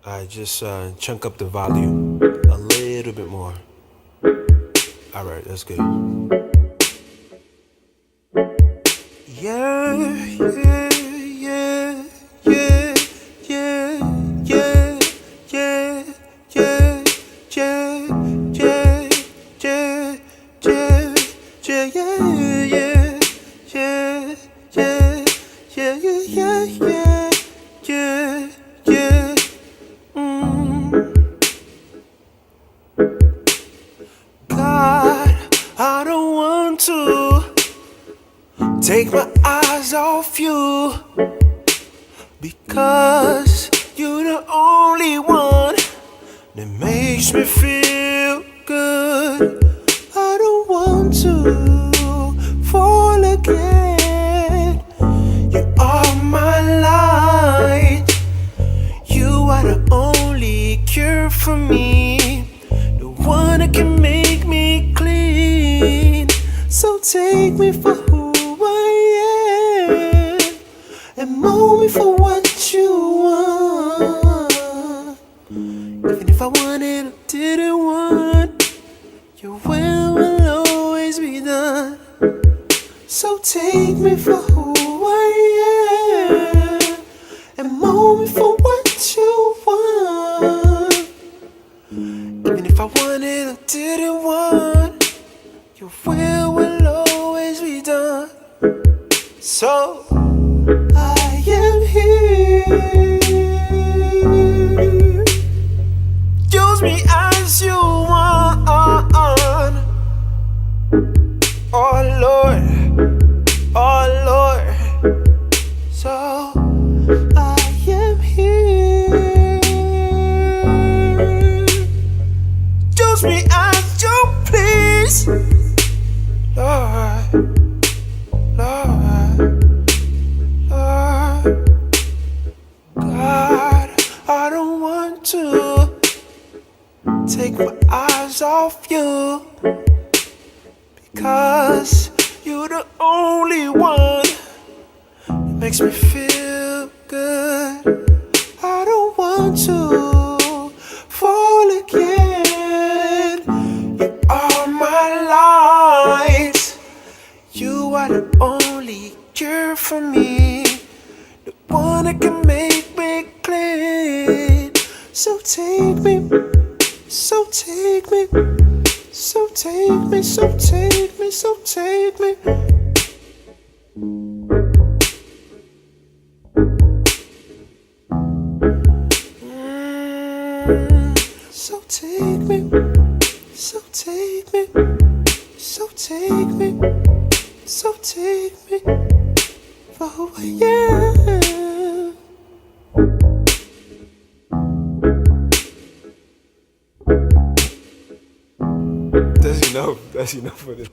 I just chunk up the volume a little bit more. All right, that's good. Yeah, yeah, yeah, yeah, yeah, yeah, yeah, yeah, yeah, yeah, yeah, yeah, yeah, yeah, yeah, yeah, yeah. God, I don't want to take my eyes off you, because you're the only one that makes me feel good. I don't want to fall again. You are my light. You are the only cure for me, the one that can make me clean. So take me for who I am and mold me for what you want. Even if I wanted or didn't want, your will always be done. So take me for who I am and mold me for what you want. Even if I wanted or didn't want, your will always be done. So I am here. Use me as you want. Oh Lord, oh Lord. So I am here. Use me as you please, Lord, Lord, Lord. God, I don't want to take my eyes off you, because you're the only one that makes me feel good. I don't want to fall again. You are my light. You are the only cure for me, the one that can make me clean. So take me, so take me, so take me, so take me, so take me. So take me, so take me, so take me, so take me for who I am. That's enough for this.